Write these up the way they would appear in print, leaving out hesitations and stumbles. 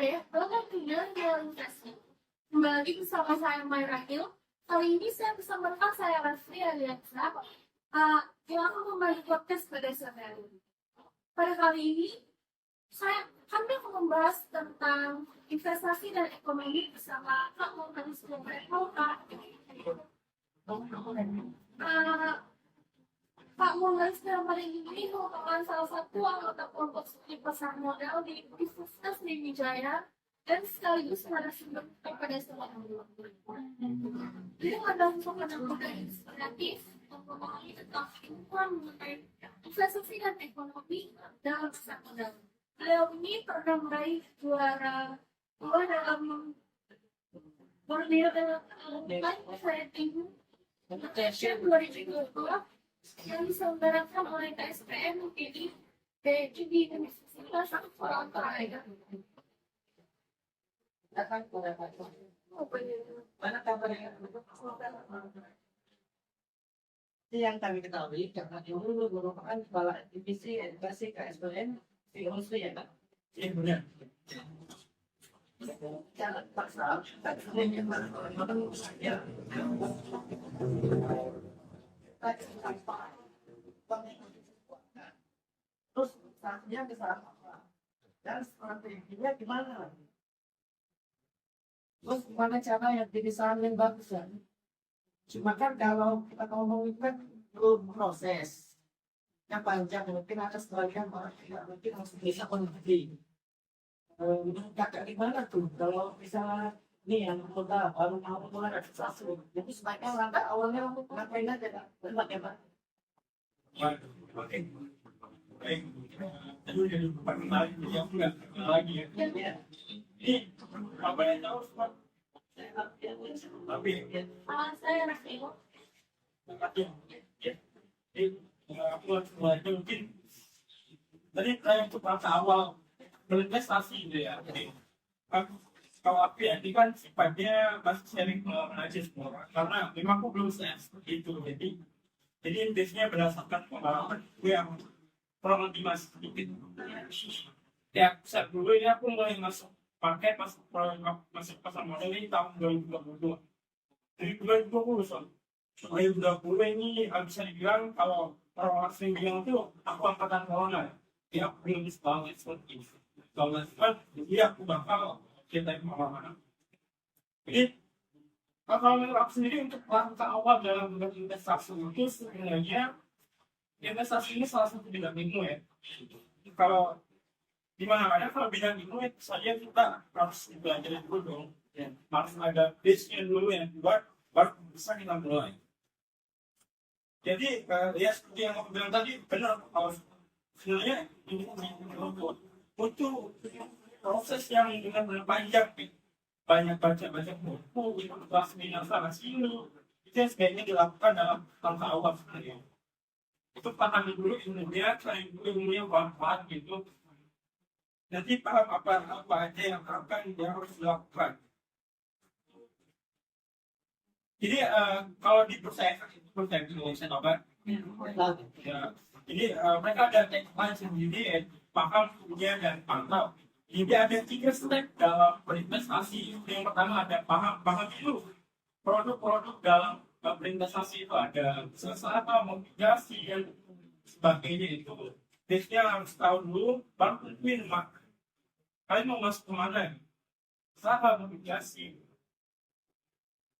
sore, welcome to Dalam Investment. Kembali bersama saya Mai Rahil. Kali ini saya bersama rekan saya Rafli Aliansa. Yang akan kembali podcast pada sore hari ini. Pada kali ini, kami akan membahas tentang investasi dan ekonomi bersama Kak Montanis Kak. Pak Montanis dalam hari ini merupakan salah satu anggota kelompok studi pasar modal di Universitas Sriwijaya dan sekaligus narasumber pada semua orang. Beliau adalah sosok anak muda yang inspiratif untuk memahami tentang kehidupan mengenai investasi dan ekonomi dalam pasar modal. Beliau ini pernah meraih juara dua dalam Borneo Trading Competition 2022 yang diselenggarakan oleh KSPM UPI di Universitas Surabaya. Mana kabarnya? Yang kami ketahui, karena dulu merupakan kepala divisi edukasi KSPM di Unsri ya, Pak? Iya benar. Jangan paksa, terus saatnya kesalahan apa? Dan strateginya gimana? Terus gimana cara yang didesain yang bagus ya? Cuma kan kalau kita ngomong itu kan perlu proses yang panjang, mungkin ada sebagian orang tidak mungkin langsung bisa mengerti. Kakak gimana tuh kalau misalnya nih yang kita baru mau mulai investasi, jadi sebaiknya langkah awalnya ngapain aja Kak? Bagaimana? Aduh, jadi perkenalin yang enggak lagi ya. Ini apa yang tahu semua? Tapi Saya Rafli. aku langsung mulai mungkin tadi saya untuk masa awal berinvestasi gitu ya. Jadi kalau aku ya ini kan sifatnya masih sharing aja semua orang. Karena memang aku belum seperti itu. Jadi intinya berdasarkan pengalaman gue yang kurang lebih masih sedikit. Ya, saat dulu ini aku mulai masuk masuk pasar modal ini tahun 2022. Jadi 2020 soal 2020 ini bisa dibilang kalau orang sering bilang itu aku angkatan corona. Ya, aku belum banget seperti itu. Kalau kan, jadi aku bakal kita pengalaman. Jadi kalau menurut aku sendiri untuk langkah awal dalam berinvestasi itu sebenarnya investasi ini salah satu bidang ilmu ya. Kalau di mana-mana kalau bidang ilmu itu saja kita harus belajar dulu dong. Ya. Harus ada base-nya dulu yang buat baru bisa kita mulai. Jadi ya seperti yang aku bilang tadi benar kalau sebenarnya ini butuh proses yang dengan panjang, banyak baca buku, bahas seminar sana sini, itu yang sebaiknya dilakukan dalam langkah awal sebenarnya. Itu pahami dulu ilmunya, cari dulu ilmunya pelan-pelan gitu. Nanti paham apa aja yang harus dilakukan. Jadi kalau di perusahaan obat, ya, jadi mereka ada tagline sendiri, paham, punya dan pantau. Jadi ada 3 step dalam berinvestasi. Yang pertama ada paham dulu produk-produk dalam berinvestasi itu ada saham, obligasi dan sebagainya itu. Biasanya harus tahu dulu baru tentuin kalian mau masuk kemana? Saham, obligasi.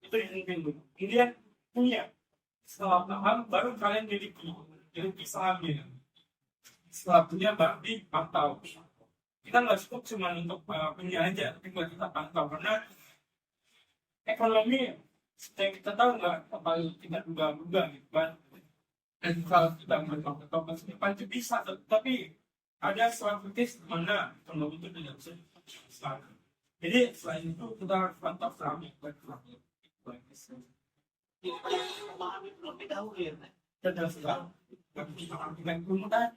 Itu yang penting dulu. Kemudian punya. Setelah paham baru kalian miliki sahamnya. Setelah punya baru dipantau. Kita nggak cukup cuma untuk punya aja, tapi nggak kita pantau karena ekonomi yang kita tahu nggak tidak berubah gitu kan. Dan kalau kita bertopang ke depan itu bisa, tapi ada suatu titik mana ekonomi itu tidak bisa besar. Jadi selain itu kita harus pantau sahamnya. Memahami terlebih dahulu ya. Berdasarkan dengan kemudahan.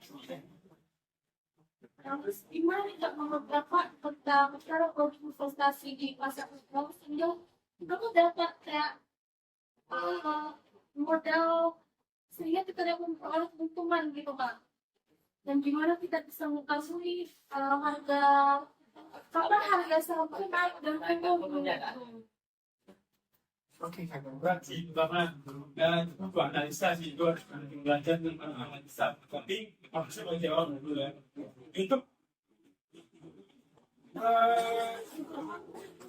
Terus gimana nggak beberapa tentang cara investasi di pasar modal sehingga kamu dapat kayak modal sehingga kita dapat memperoleh keuntungan gitu Pak. Dan gimana kita bisa mengetahui kapan harga pada saat itu naik dan mereka menggunakan. Oke, berarti karena itu analisa sih, itu harus belajar tentang analisa. Tapi maksudnya bagi orang dulu ya, itu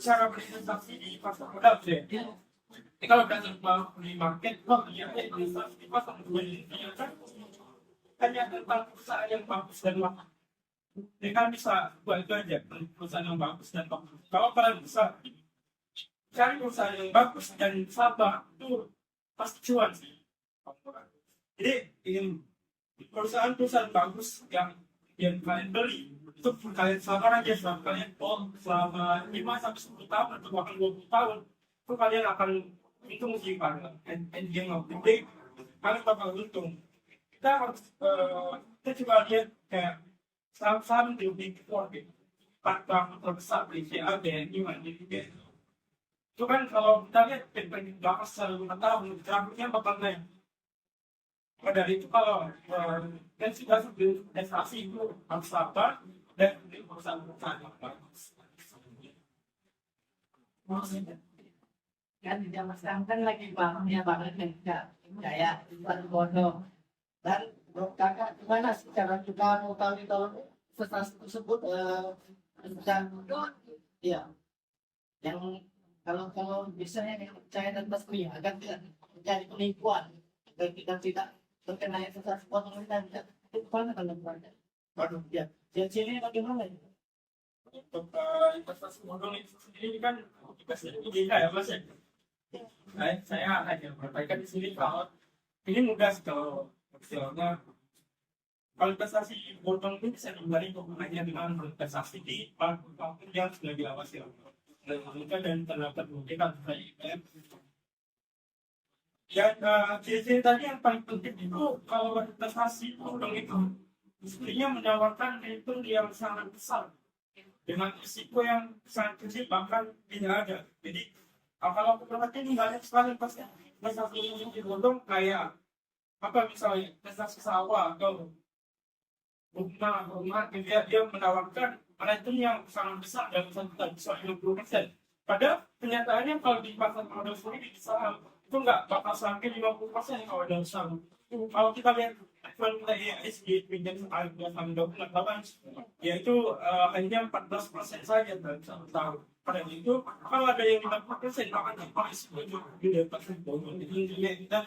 cara berinvestasi di pasar modal sih. Jadi kalau belajar di market, investasi di pasar modal ini kan hanya tentang perusahaan yang bagus dan bagus. Jadi kan bisa buat itu aja, perusahaan yang bagus dan bagus. Kalau kalian bisa cari perusahaan yang bagus dan sabar itu pasti cuan sih. Jadi ingin perusahaan bagus yang kalian beli itu kalian sabar aja selama kalian selama 5 sampai 10 tahun atau bahkan 20 tahun itu kalian akan untung sih kan. And game of the day kalian bakal untung. Kita harus kita coba lihat kayak saham-saham di Big Four gitu. Bank terbesar di CA, BNI, Mandiri gitu. Itu kan kalau kita lihat pengen bahas secara 5 tahun, grafiknya bakal naik. Maka dari itu kalau dan sudah investasi itu harus sabar dan perusahaan-perusahaan yang bagus. Kan di zaman sekarang kan lagi bangunnya banget ya, kayak Iwan Bono. Dan menurut kakak gimana sih cara juga mau tahu investasi tersebut dan ya yang kalau misalnya yang percaya dan pasti agar tidak menjadi penipuan dan tidak terkena investasi bodong dan itu mana kalau berada. Waduh ya, sini bagaimana ya? Untuk investasi bodong itu sendiri kan investasi ide ya mas ya. Saya hanya berbaikan di sini kalau ini mudah sih kalau istilahnya kalau investasi bodong itu bisa dibanding hanya dengan investasi di bank yang sudah diawasi dan terdapat buktikan dari IPM. Dan ciri-ciri tadi yang paling penting itu kalau investasi bodong itu sebenarnya menawarkan return yang sangat besar dengan risiko yang sangat kecil bahkan tidak ada. Jadi kalau perhatian banyak sekali pasti investasi bodong kayak apa misalnya investasi sawah atau rumah dia menawarkan return yang sangat besar dalam 1 tahun bisa 50%. Padahal kenyataannya kalau di pasar modal sendiri di saham itu nggak bakal sampai 50% kalau dalam saham. Kalau kita lihat formula ESG pinjam harga saham dokumen yaitu hanya 14% saja dalam 1 tahun. Padahal itu kalau ada yang 50% bahkan tidak itu dapat bonus itu kita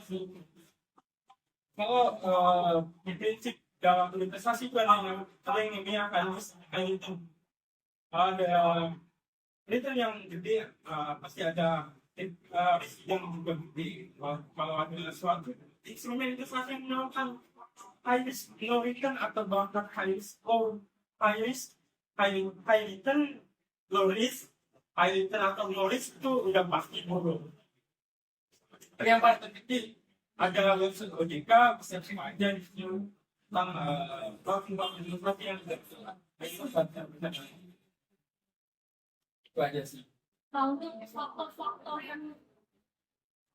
kalau prinsip dalam investasi itu ada yang akan itu ada return yang gede pasti ada risiko yang juga gede kalau ada sesuatu instrumen investasi yang menawarkan high risk no return atau bahkan high risk high return low risk high return atau low risk itu udah pasti bodoh. Yang paling penting ada website OJK bisa semua aja di situ tentang bank investasi yang itu aja sih. Kalau faktor-faktor yang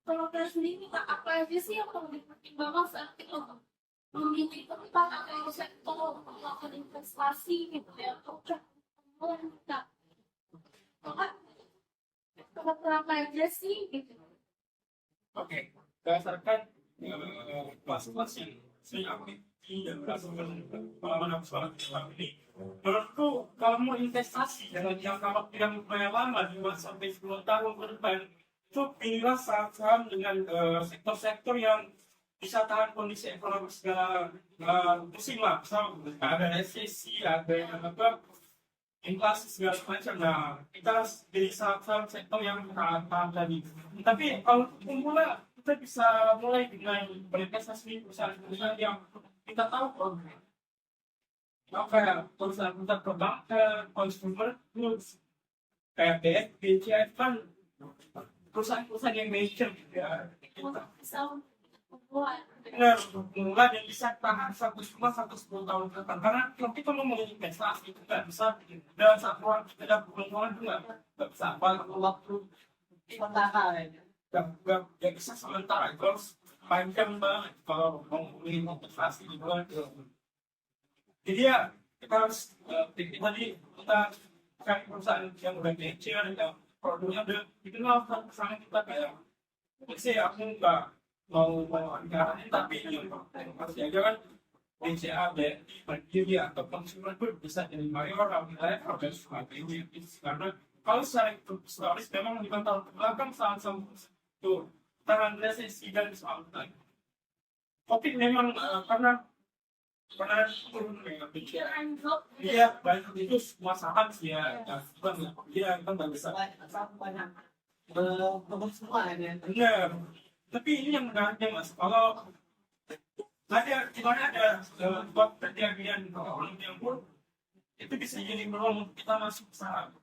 kalau kita sendiri apa aja sih yang perlu dipertimbangkan saat kita memilih tempat atau sektor melakukan investasi gitu ya untuk kita apa aja sih gitu. Oke, berdasarkan kelas-kelas yang saya ikuti dan berdasarkan pengalaman aku selama ini, menurutku kalau mau investasi dalam jangka waktu yang lumayan lama 5 sampai 10 tahun ke depan, itu pilihlah saham dengan sektor-sektor yang bisa tahan kondisi ekonomi segala musim lah, misal ada resesi, ada inflasi segala macam. Nah, kita pilih saham sektor yang tahan tadi. Tapi kalau pemula kita bisa mulai dengan berinvestasi di perusahaan-perusahaan yang kita tahu kayak perusahaan-perusahaan perbankan, consumer goods, kayak BSB, CIF kan perusahaan-perusahaan yang major gitu ya. Benar, mulai yang bisa tahan 1 tahun ke depan. Karena kalau kita mau investasi itu nggak bisa dalam satu orang kita dapat keuntungan itu nggak bisa waktu sementara ya. Nggak bisa sementara itu harus panjang banget kalau mau investasi di luar. Jadi ya kita harus tadi kita kan perusahaan yang udah kecil yang produknya udah dikenal sama kita kayak sih aku nggak mau anggarannya tapi yang pasti aja kan BCA, BRI atau konsumen pun bisa jadi mayor wilayah dan sebagainya karena kalau secara historis memang 5 tahun kebelakang sangat tuh tahan resesi dan soal Covid memang karena turun ya Pikiran drop. iya banyak itu semua saham sih ya bukan ya kan nggak bisa banyak semua ya. benar tapi ini yang menariknya mas kalau ada gimana ada buat kejadian yang pun itu bisa jadi peluang kita masuk saham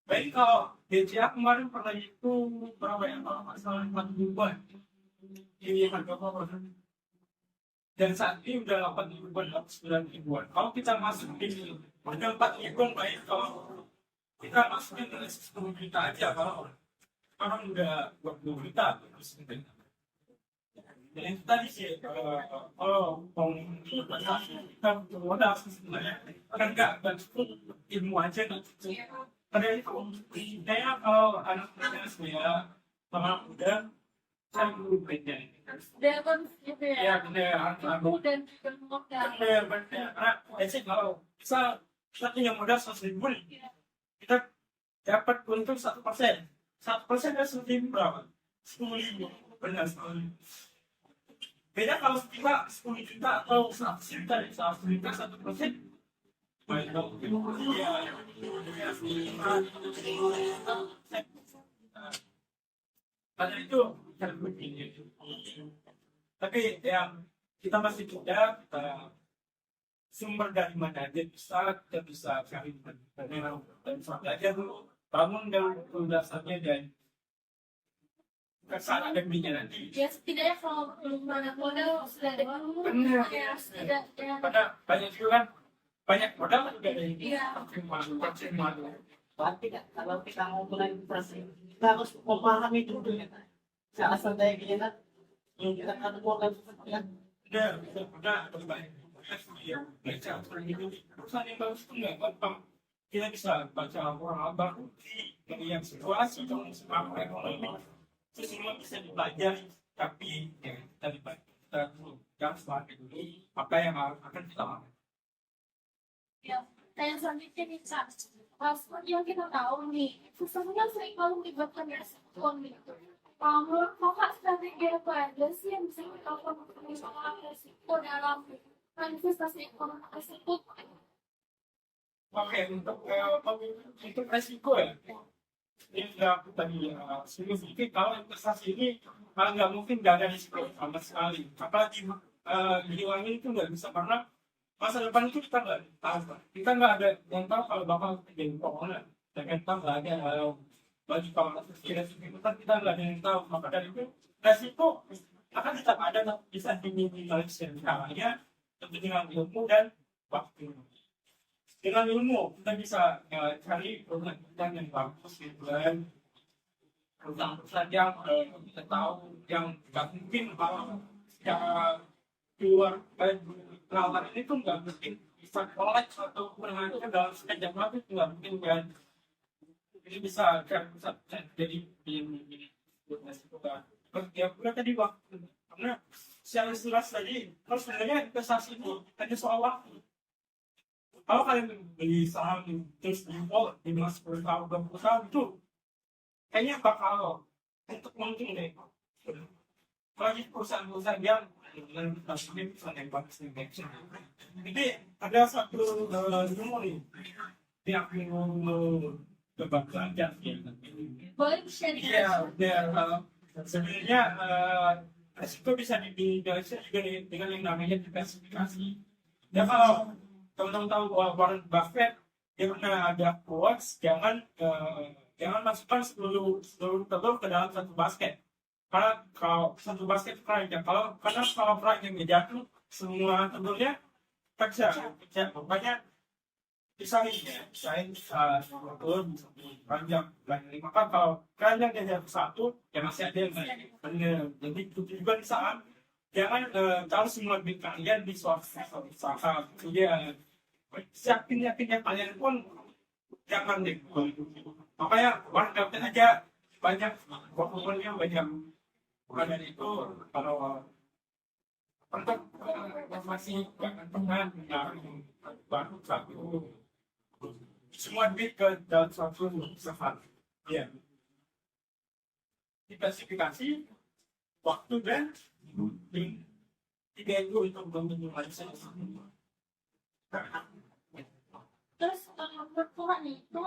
baik kalau BCA kemarin pernah itu berapa ya kalau nggak salah 4 ribuan ini harga apa dan saat ini udah 8 ribuan atau 9 ribuan kalau kita masuk di harga 4 ribuan baik kalau kita masukin dari 10 juta aja kalau orang udah 20 juta terus dan itu tadi sih kalau mau kita butuh modal sebenarnya kan nggak cukup ilmu aja kan ada itu kayaknya kalau anak muda sebenarnya sama muda saya dulu beda Balance gitu ya ya. benar Ilmu dan juga modal. benar karena sih kalau kita punya modal 100 ribu nih, kita dapat untung 1%. 1% dari 100 ribu berapa? 10 ribu. Benar 10 ribu. Beda kalau kita 10 juta atau 100 juta nih, 100 juta 1%. Baik dong. Iya. Pada itu kan begini. Tapi yang kita masih muda, kita sumber dari mana aja kita bisa cari dari dan sampai aja dulu bangun dari dasarnya dan kesana dan minyak nanti. Ya setidaknya kalau belum banyak modal sudah ada ilmu. Benar. Ya setidaknya. Karena banyak juga kan banyak modal juga dari Iya. percuma. Berarti kan kalau kita mau mulai investasi, kita harus memahami dulu ya. Jangan santai gini kan. Kita kan mau kan. Udah berbaik. Ya, baca perusahaan yang bagus itu nggak gampang. Kita bisa baca orang abang dari yang situasi dalam makroekonomi. Itu semua bisa dipelajari, tapi ya kita dibaca kita dulu jangan selama dulu apa yang akan kita lakukan. Ya, dan selanjutnya nih Kak, seperti yang kita tahu nih, sesungguhnya sering kali melibatkan resiko gitu. Menurut kakak strategi apa aja sih yang bisa kita lakukan untuk mengurangi resiko dalam investasi ekonomi tersebut? Oke, untuk resiko ya, ini sudah tadi sedikit kalau investasi ini nggak mungkin nggak ada risiko sama sekali. Apalagi dihilangin itu nggak bisa karena masa depan itu kita nggak tahu. Kita nggak ada yang tahu kalau bakal terjadi keuangan. Dan kita nggak ada bagi kalau kita nggak ada yang tahu. Maka dari itu resiko akan tetap ada, tapi bisa diminimalisir. Caranya dengan ilmu dan waktu. Dengan ilmu kita bisa cari perusahaan yang bagus gitu kan, perusahaan yang kita tahu yang nggak mungkin kalau secara keluar perawatan ini tuh nggak mungkin bisa collect atau mengajukan dalam sekejap waktu itu nggak mungkin kan. Ini bisa jadi begini resiko kan. Ya bukan tadi waktu karena secara jelas tadi kalau sebenarnya investasi itu hanya soal waktu. Kalau kalian beli saham terus dijual di mas 10 tahun 20 tahun itu kayaknya bakal untuk untung deh. Apalagi perusahaan-perusahaan yang mungkin perusahaan yang bagus nih. Jadi ada satu ilmu nih yang mau coba belajar gitu. Boleh share? Iya, sebenarnya resiko bisa dibilaskan juga dengan yang namanya diversifikasi. Ya kalau teman-teman tahu bahwa Warren Buffett dia pernah ada quotes jangan masukkan seluruh telur ke dalam satu basket karena kalau satu basket keranjang karena kalau keranjangnya jatuh semua telurnya pecah makanya pisahin telur keranjang lain maka kalau keranjangnya jatuh satu ya masih ada yang lain benar jadi itu juga di saham jangan taruh semua duit kalian di suatu saham ya yakin-yakinnya kalian pun jangan deh. Makanya orang daftar aja banyak dokumennya banyak. Bukan dari itu kalau untuk masih gantungan baru satu semua duit ke dalam suatu reservoir. Ya. Diklasifikasi waktu dan tiga itu untuk lisensi. Terus berkurang nih, itu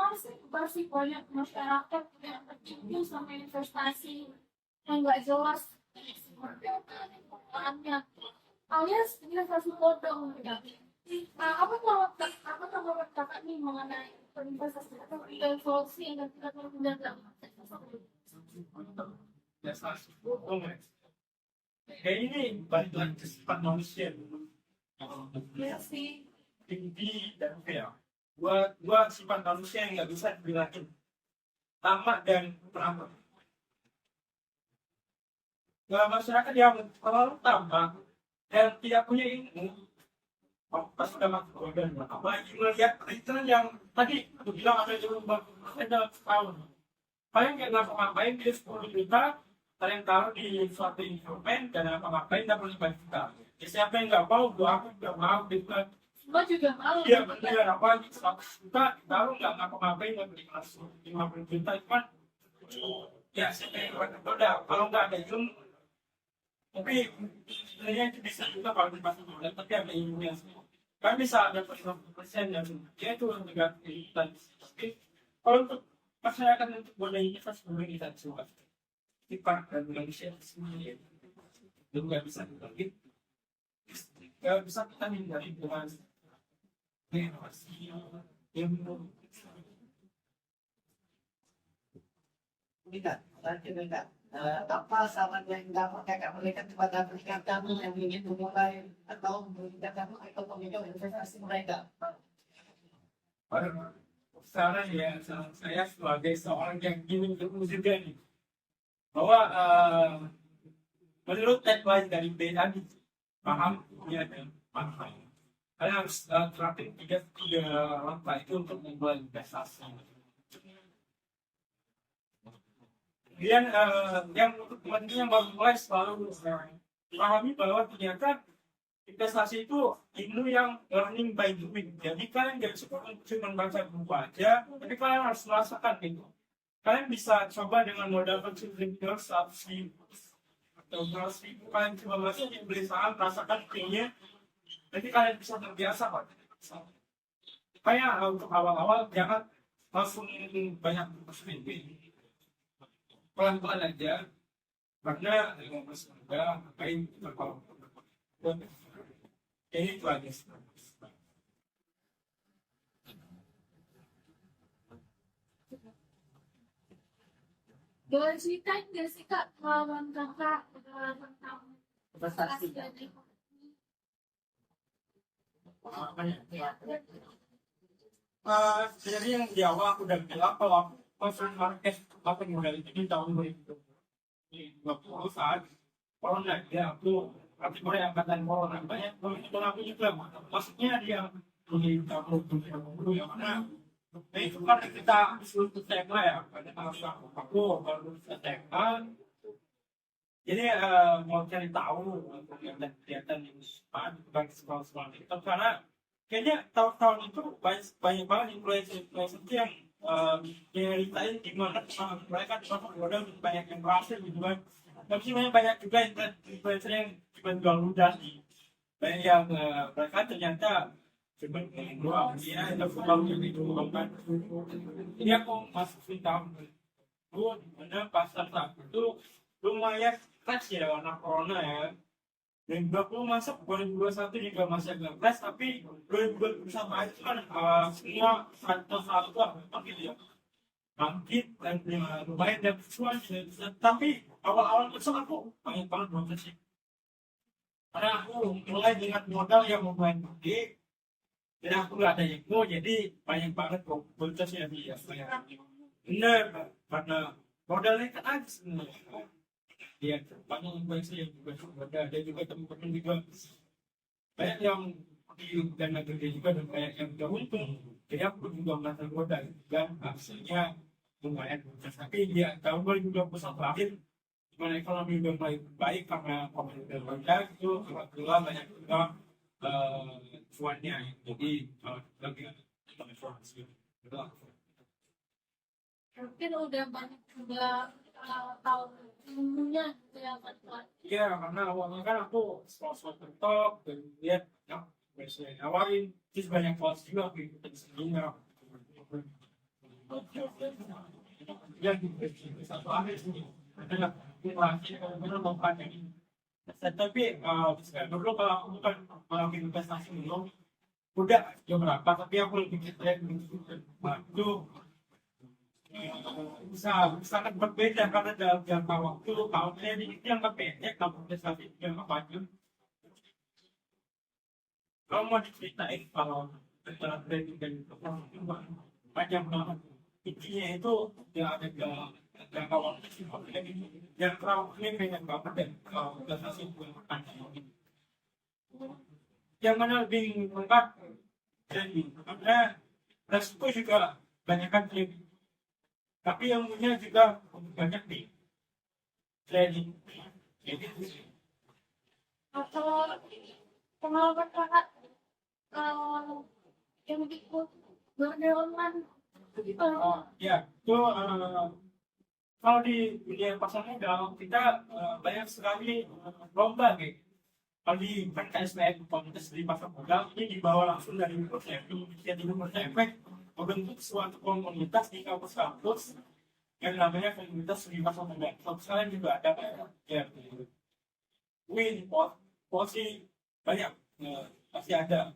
masih banyak masyarakat yang tertipu sama investasi yang nggak jelas penggunaannya, alias investasi bodong gitu. Nah, apa tanggapan kakak nih mengenai investasi atau evolusi yang tidak menjaga Dasar bodong. Kayak ini balik lagi ke sifat manusia. ya sih? Tinggi dan fair. Gua sifat manusia yang nggak bisa dibilangin tamak dan peramal. Masyarakat yang terlalu tamak dan tidak punya ilmu, pas sudah masuk organ apalagi melihat itu yang tadi aku bilang ada tahun paling nggak ngapa-ngapain dia 10 juta kalian taruh di suatu instrumen dan ngapa-ngapain dapat 5 juta. Ya, siapa yang nggak mau, aku nggak mau gitu kan. Semua juga mau. Iya benar, apa 100 juta taruh nggak ngapa-ngapain dapat 50 juta itu kan ya siapa yang udah kalau nggak ada ilmu tapi sebenarnya itu bisa juga kalau dipasang modal tapi ada ilmunya semua kan bisa ada 50% yang dia itu negatif dan tapi kalau untuk masyarakat untuk boleh kita sebenarnya kita coba sifat dan manusia sendiri itu nggak bisa dibagi nggak bisa kita hindari dengan inovasi ilmu. Tidak, tidak. Apa saran yang dapat kakak berikan kepada pendengar kami yang ingin memulai atau memudahkan atau meminjam investasi mereka? Saran ya, saran saya sebagai seorang yang ingin ilmu juga nih, bahwa menurut advice dari B tadi, paham ya dan paham. Kalian harus terapin tiga langkah itu untuk memulai investasi. Kemudian yang untuk teman-teman yang baru mulai selalu pahami bahwa ternyata investasi itu ilmu yang learning by doing. Jadi kalian jangan cuma baca buku aja, tapi kalian harus merasakan itu. Kalian bisa coba dengan modal kecil ringan 100.000 atau 200.000 kalian coba masuk di beli saham, rasakan feel-nya. Nanti kalian bisa terbiasa Pak. Supaya untuk awal-awal jangan langsung banyak spending. Pelan-pelan aja karena dengan bersedia ngapain kalau ini itu aja. Boleh ceritain nggak sih kak pengalaman kakak tentang Investasi. dan ekonomi? Jadi yang di awal aku udah bilang kalau aku masuk market aku modal itu di tahun 2020 saat corona ya aku mulai angkatan corona banyak teman aku juga maksudnya dia di tahun 2020 yang mana itu kan kita suruh tema ya pada aku baru tema jadi mau cari tahu kegiatan yang bagi sekolah-sekolah itu karena kayaknya tahun-tahun itu banyak banget influencer yang ceritain gimana mereka masuk modal banyak yang berhasil gitu kan. Tapi banyak juga influencer yang cuma jual ludah nih. Banyak yang mereka ternyata cuma doang dia ada foto gitu kan. Ini aku masuk di tahun itu dimana pasar saat itu lumayan crash ya karena corona ya. 2020 masuk 2021 juga masih agak crash tapi 2021 aja kan semua satu gitu ya bangkit dan lumayan dan cuan tapi awal-awal besok aku banyak banget banget sih karena aku mulai dengan modal yang lumayan gede dan aku nggak ada ilmu jadi banyak banget kualitas yang dia bener karena modalnya kan aja sebenarnya banyak influencer yang juga ada juga teman-teman juga banyak yang di dana gede juga dan banyak yang udah untung. Jadi aku juga merasa modal dan hasilnya lumayan. Tapi ya tahun 2021 akhir dimana ekonomi udah mulai baik karena pemerintah banyak itu alhamdulillah banyak juga cuannya. Jadi lagi informasi. Mungkin udah banyak juga tahu ilmunya gitu ya Pak. Iya, karena awalnya kan aku sponsor TikTok dan lihat ya biasanya nawarin terus banyak followers juga aku ikutin sendirinya. Ya gitu satu akhir sih adalah inflasi kalau benar mau pakai. Tapi dulu kalau aku bukan melakukan investasi dulu udah jam berapa tapi aku lebih cerdas itu sangat berbeda karena dalam jangka waktu tahun ini yang pendek kalau investasi jangka panjang. Kalau mau diceritain kalau secara trading dan panjang banget intinya itu ya ada jangka waktu yang terlalu ini pengen banget dan kalau investasi jangka panjang yang mana lebih lengkap trading karena resiko juga banyak kan trading tapi yang punya juga banyak di trading. Jadi Atau pengalaman kakak yang ikut berdewan oh ya itu kalau di dunia pasar modal kita banyak sekali lomba gitu. Kalau di KSPM komunitas di pasar modal ini dibawa langsung dari Bursa Efek, Bursa Efek membentuk suatu komunitas di kampus-kampus yang namanya komunitas di pasar modal. Kalau sekarang juga ada ya, win, posisi banyak pasti ada.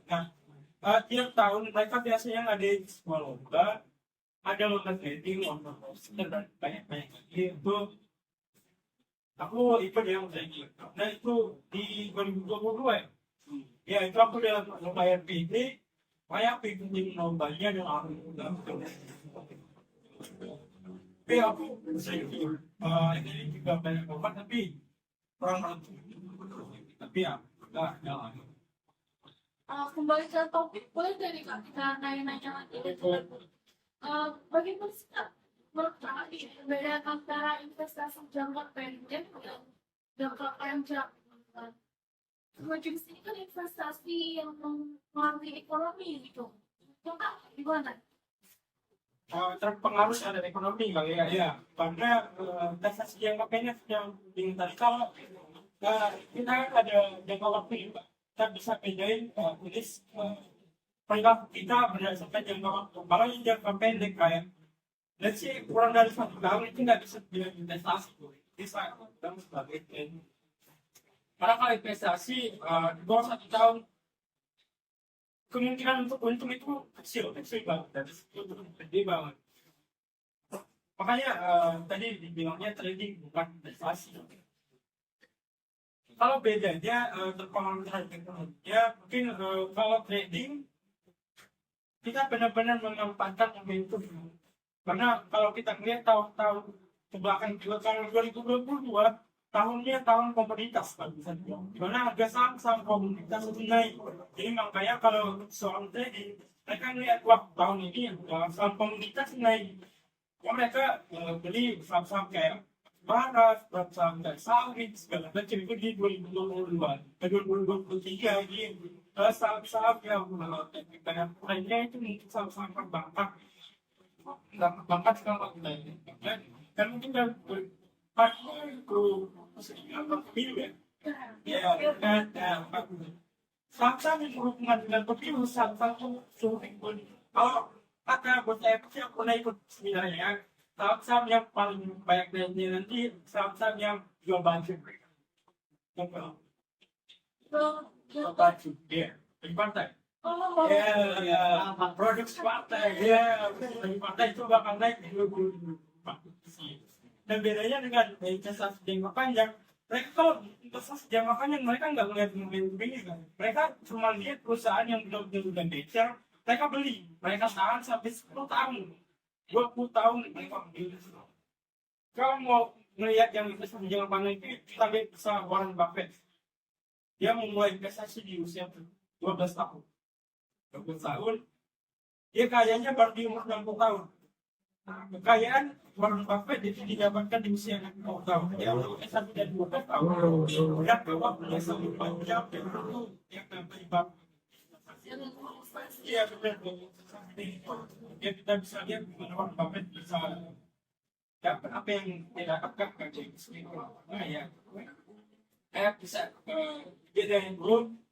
Nah, tiap tahun mereka biasanya ngadain sebuah lomba, ada lomba trading, lomba poster dan banyak-banyak lagi itu. Aku ikut yang trading. Nah itu di 2022 ya. Ya itu aku udah lumayan pilih, banyak pilih lombanya dan alhamdulillah. Tapi aku sedikit ini juga banyak lomba tapi kurang mampu. Tapi ya enggak jalan. kembali ke topik boleh dari kak kita nanya-nanya lagi bagaimana sih Kak, menurut kakak ini perbedaan antara investasi jangka pendek dan jangka panjang? Dua jenis ini kan investasi yang mempengaruhi ekonomi gitu. Kakak gimana? Terpengaruh terhadap ekonomi kali ya, ya karena investasi jangka pendek yang penting tadi kalau kita ada jangka waktu juga kita bisa bedain tulis perilaku kita berdasarkan jangka waktu. Kalau yang jangka pendek kayak let's say kurang dari 1 tahun itu nggak bisa bilang investasi, bisa dan sebagainya. Karena kalau investasi di bawah 1 tahun kemungkinan untuk untung itu kecil banget dan itu gede banget. Makanya tadi dibilangnya trading bukan investasi. Kalau bedanya terpengaruh terhadap ekonomi, ya mungkin kalau trading kita benar-benar memanfaatkan momentum. Karena kalau kita melihat tahun-tahun kebelakang juga kalau 2022 tahunnya tahun komoditas kan bisa dibilang. Dimana harga saham komoditas itu naik. Jadi makanya kalau soal trading mereka melihat wah tahun ini saham komoditas naik. Ya mereka beli saham-saham kayak Barat, saham kayak sawit segala macam itu di 2022, 2023 ini saham-saham yang banyak lainnya itu mungkin saham-saham perbankan. Perbankan sekarang lainnya kan mungkin dari pemilu ya. Ya, dan saham-saham yang berhubungan dengan pemilu, saham-saham kalau kata buat saya sih aku pernah ikut seminarnya, saham-saham yang paling banyak nilainya nanti saham-saham yang jual baju. Jual baju, ya, di partai. Ya, produk partai, ya, di partai itu bakal naik di 2024. Dan bedanya dengan investasi jangka panjang, mereka kalau investasi jangka panjang mereka nggak melihat momentum ini kan, mereka cuma lihat perusahaan yang udah becer, mereka beli, mereka tahan sampai 10 tahun, 20 tahun mereka beli. Kalau mau melihat yang investasi jangka panjang itu kita lihat besar Warren Buffett, dia memulai investasi di usia 12 tahun. 12 tahun, dia kayanya baru di umur 60 tahun. Nah, kekayaan Warren Buffett itu didapatkan di usia 60 tahun. Ya, untuk S1 dan 12 tahun. Dan bahwa punya sumber panjang dan itu yang namanya Buffett. Iya, benar. Ya, kita bisa lihat bagaimana Warren Buffett bisa dapat apa yang dia dapatkan dari selingkuh. Nah, ya, kayak bisa dia yang belum.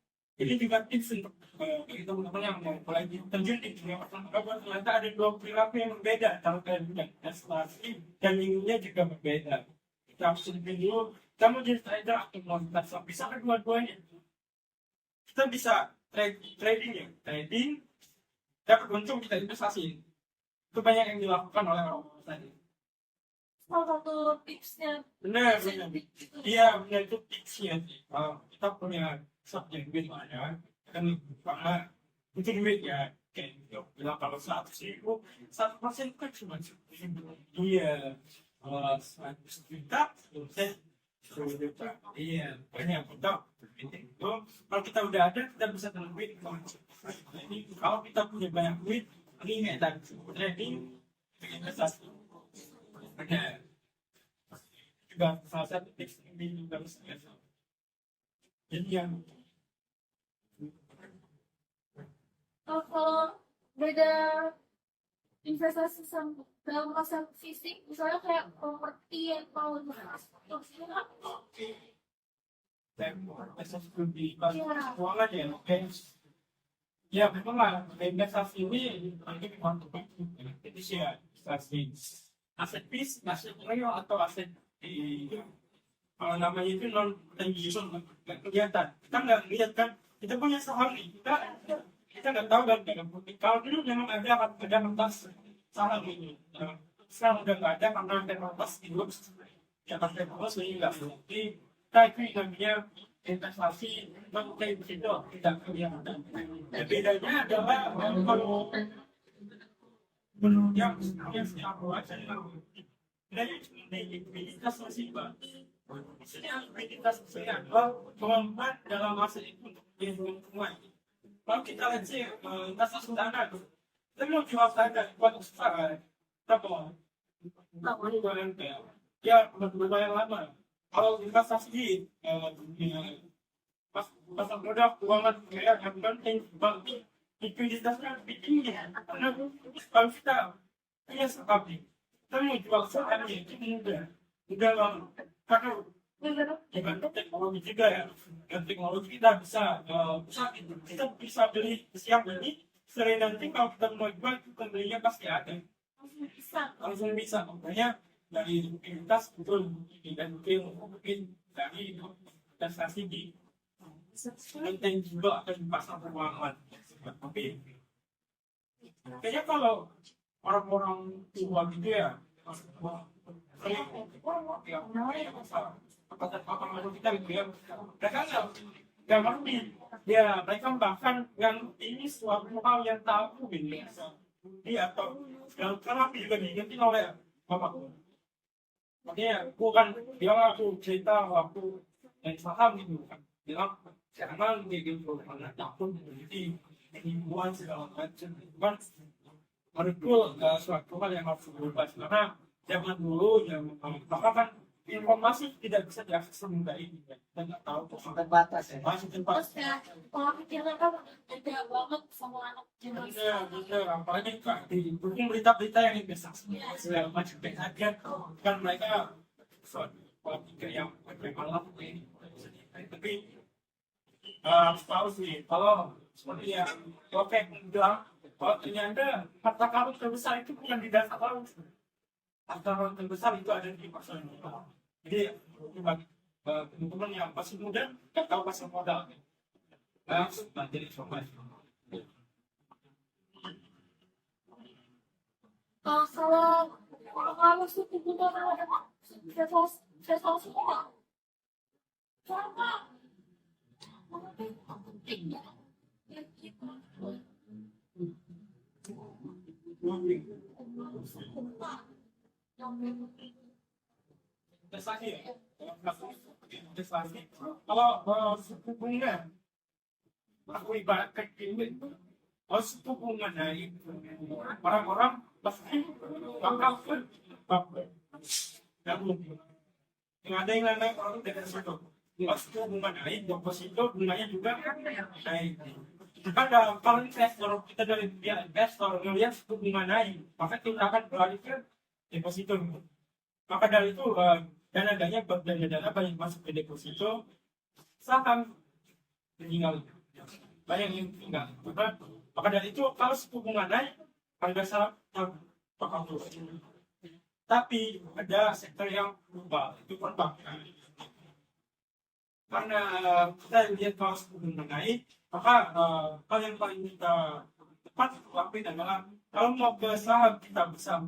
Ini juga tips untuk bagi teman-teman yang mau mulai terjun di dunia pertangkapan. Ternyata ada dua perilaku yang berbeda antara kalian dan strategi dan minggunya juga berbeda. Kita harus lebih dulu. Kita mau jadi trader atau mau bisa kedua-duanya. Kita bisa trading ya, trading dapat untung kita investasi. Itu banyak yang dilakukan oleh orang-orang tadi. Salah satu tipsnya Benar. Iya, benar itu tipsnya sih. Kalau kita punya subjek duit banyak, kan karena itu duit ya, kayak gitu. Bilang kalau 100.000, 1% kan cuma 10.000. Iya, kalau 100 juta, 10 juta. Iya, banyak betul. Itu kalau kita udah ada, kita bisa tanam duit. Jadi kalau kita punya banyak duit, ini nggak tadi trading, investasi. Benar. Juga salah satu tips yang bingung harus biasa. Jadi yang kalau beda investasi sama dalam masa fisik, misalnya kayak properti atau emas, terus investasi di keuangan ya, oke. Ya memang lah, investasi ini memang jadi sih ya investasi aset bis, aset real atau aset di kalau namanya itu non tangible kegiatan. Kita nggak lihat kan, kita punya saham nih, kita nggak tahu kan kalau dulu memang ada kertas saham ini. Sekarang udah nggak ada karena teknologi itu ya teknologi ini nggak bukti. Tapi namanya investasi non tangible tidak kelihatan. Bedanya adalah kalau menurut yang saya baca dari likuiditas masih bagus. Maksudnya likuiditas masih ada kemampuan dalam masa itu untuk lingkungan. Kalau kita lihat sih investasi dana, kita belum jual dana buat usaha, kita mau lumayan kayak ya lumayan lama. Kalau investasi pasar modal keuangan kayak yang penting bank likuiditasnya lebih tinggi karena kalau kita punya saham kita mau jual sahamnya itu mudah banget karena dengan teknologi juga ya dan teknologi kita bisa kita bisa beli siang ini sore nanti kalau kita mau jual kita belinya pasti ada langsung bisa makanya dari likuiditas betul dan mungkin dari investasi di penting juga akan pasar keuangan. Tapi kayaknya kalau orang-orang tua gitu ya, apa kita gitu ya, mereka nggak ngerti. Ya mereka bahkan nggak ngerti ini suatu hal yang tabu gitu. Iya atau yang kenapa juga diingetin oleh bapakku. Makanya bukan bilang aku cerita waktu yang saham gitu kan, bilang jangan gitu karena takut jadi himbuan segala macam kan menurutku suatu hal yang harus berubah karena zaman dulu kan informasi tidak bisa diakses semudah ini kita nggak tahu Terbatas ya. masih terus tempat ya kalau pikirnya kan beda banget sama anak generasi bener apalagi kan di berita-berita yang investasi segala macam aja kan mereka suatu pola pikir yang malam ini tapi harus tahu sih kalau seperti yang Topek bilang kalau ternyata harta karun terbesar itu bukan di dasar laut harta karun terbesar itu ada di pasar modal jadi bagi teman-teman yang masih muda nggak tahu pasar modal langsung belajar informasi kalau suku bunga ada investasi sama penting ya investasi ya investasi kalau suku bunga aku ibaratkan ini, harus itu mengenai orang-orang pasti bakal baper. Yang ada yang lain orang dengan situ. Harus itu mengenai deposito bunganya juga naik. Karena kalau investor kita dari pihak investor ngelihat suku bunga naik, maka kita akan beralih ke deposito. Maka dari itu dana-dana banyak masuk ke deposito, saham meninggal, banyak yang tinggal. Maka dari itu kalau suku bunga naik, harga saham bakal turun. Tapi ada sektor yang berubah, itu perbankan. Karena kita lihat kalau suku bunga naik, maka hal yang paling kita tepat lakukan adalah kalau mau ke saham kita bisa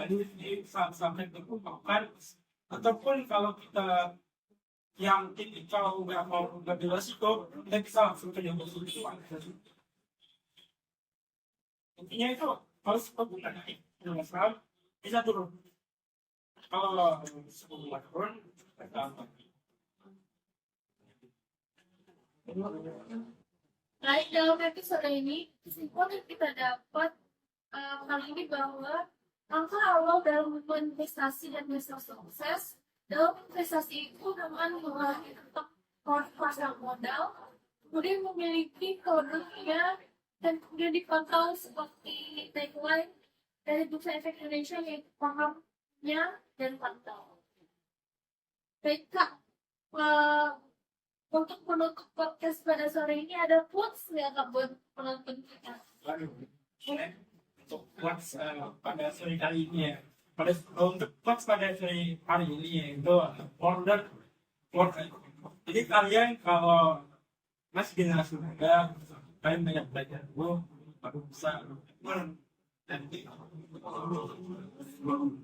di saham-saham yang berkembang, ataupun kalau kita yang tipikal nggak mau ngambil resiko, kita bisa langsung ke yang berisiko. Intinya itu kalau suku bunga naik, saham bisa turun. Kalau suku bunga turun, kita Baik, dalam episode ini, kesimpulan yang kita dapat kali ini bahwa langkah awal dalam berinvestasi dan bisa sukses dalam investasi itu dengan mengakhirkan pasar modal, kemudian memiliki produknya dan kemudian dipantau seperti tagline dari Bursa Efek Indonesia yang pahamnya dan pantau. Baik Kak, untuk penutup podcast pada sore ini ada quotes nggak Kak buat penonton kita? Untuk quotes pada sore kali ini ya. Untuk quotes pada sore hari ini itu order quotes. Jadi kalian kalau masih generasi muda, kalian banyak belajar dulu, baru bisa dan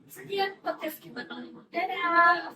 Sekian podcast kita kali ini. Dadah!